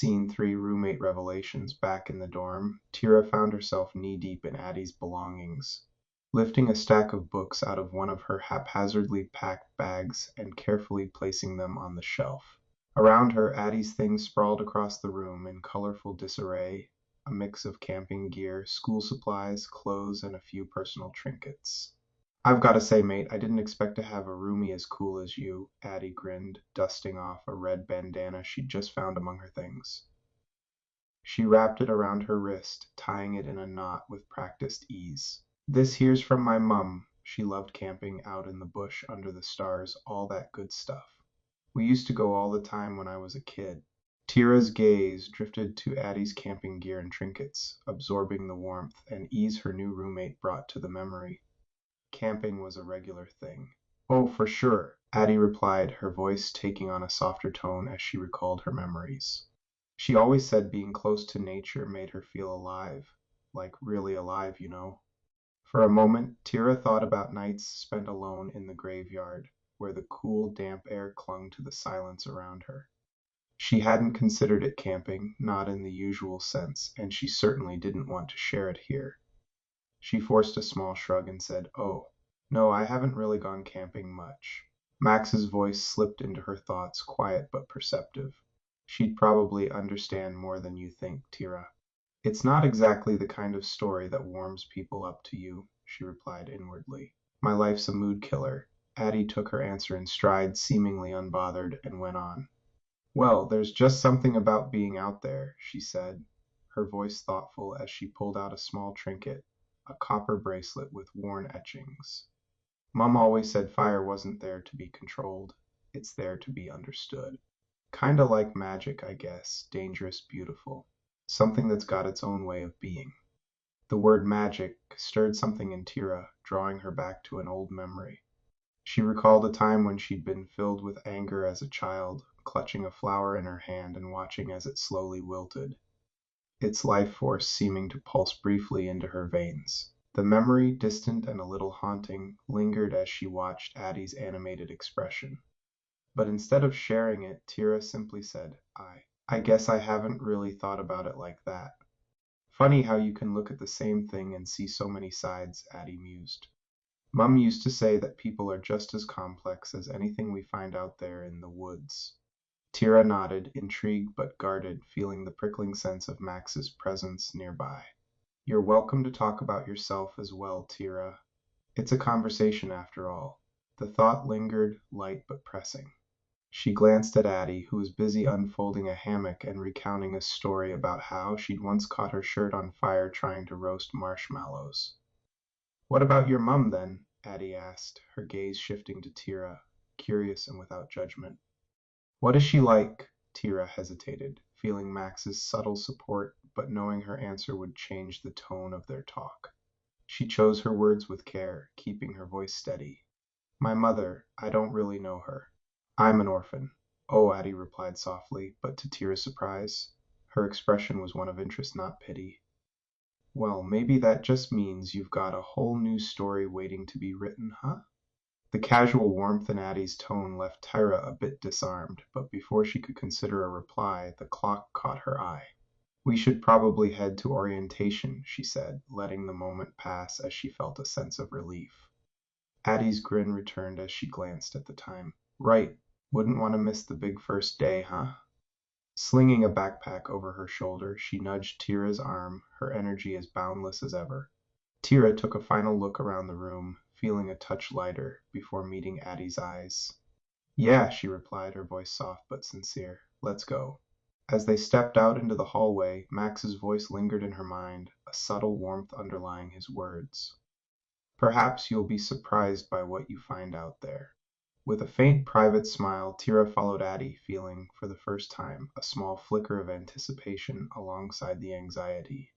Scene 3 Roommate Revelations. Back in the dorm, Tira found herself knee-deep in Addie's belongings. Lifting a stack of books out of one of her haphazardly packed bags and carefully placing them on the shelf. Around her, Addie's things sprawled across the room in colorful disarray, a mix of camping gear, school supplies, clothes, and a few personal trinkets. "I've got to say, mate, I didn't expect to have a roomie as cool as you," Addie grinned, dusting off a red bandana she'd just found among her things. She wrapped it around her wrist, tying it in a knot with practiced ease. "This here's from my mum. She loved camping out in the bush under the stars, all that good stuff. We used to go all the time when I was a kid." Tira's gaze drifted to Addie's camping gear and trinkets, absorbing the warmth and ease her new roommate brought to the memory. Camping was a regular thing. "Oh, for sure," Addie replied, her voice taking on a softer tone as she recalled her memories. She always said being close to nature made her feel alive, like really alive, you know. For a moment, Tira thought about nights spent alone in the graveyard, where the cool, damp air clung to the silence around her. She hadn't considered it camping, not in the usual sense, and she certainly didn't want to share it here. She forced a small shrug and said, "Oh, no, I haven't really gone camping much." Max's voice slipped into her thoughts, quiet but perceptive. "She'd probably understand more than you think, Tira." "It's not exactly the kind of story that warms people up to you," she replied inwardly. "My life's a mood killer." Addie took her answer in stride, seemingly unbothered, and went on. "Well, there's just something about being out there," she said, her voice thoughtful as she pulled out a small trinket, a copper bracelet with worn etchings. "Mum always said fire wasn't there to be controlled. It's there to be understood. Kinda like magic, I guess, dangerous, beautiful. Something that's got its own way of being." The word magic stirred something in Tira, drawing her back to an old memory. She recalled a time when she'd been filled with anger as a child, clutching a flower in her hand and watching as it slowly wilted, its life force seeming to pulse briefly into her veins. The memory, distant and a little haunting, lingered as she watched Addie's animated expression. But instead of sharing it, Tira simply said, I guess I haven't really thought about it like that." "Funny how you can look at the same thing and see so many sides," Addie mused. "Mum used to say that people are just as complex as anything we find out there in the woods." Tira nodded, intrigued but guarded, feeling the prickling sense of Max's presence nearby. "You're welcome to talk about yourself as well, Tira. It's a conversation after all." The thought lingered, light but pressing. She glanced at Addie, who was busy unfolding a hammock and recounting a story about how she'd once caught her shirt on fire trying to roast marshmallows. "What about your mum, then?" Addie asked, her gaze shifting to Tira, curious and without judgment. "What is she like?" Tira hesitated, feeling Max's subtle support, but knowing her answer would change the tone of their talk. She chose her words with care, keeping her voice steady. "My mother, I don't really know her. I'm an orphan." "Oh," Addie replied softly, but to Tira's surprise, her expression was one of interest, not pity. "Well, maybe that just means you've got a whole new story waiting to be written, huh?" The casual warmth in Addie's tone left Tira a bit disarmed, but before she could consider a reply, the clock caught her eye. "We should probably head to orientation," she said, letting the moment pass as she felt a sense of relief. Addie's grin returned as she glanced at the time. "Right. Wouldn't want to miss the big first day, huh?" Slinging a backpack over her shoulder, she nudged Tira's arm, her energy as boundless as ever. Tira took a final look around the room, feeling a touch lighter, before meeting Addie's eyes. "Yeah," she replied, her voice soft but sincere. "Let's go." As they stepped out into the hallway, Max's voice lingered in her mind, a subtle warmth underlying his words. "Perhaps you'll be surprised by what you find out there." With a faint private smile, Tira followed Addie, feeling, for the first time, a small flicker of anticipation alongside the anxiety.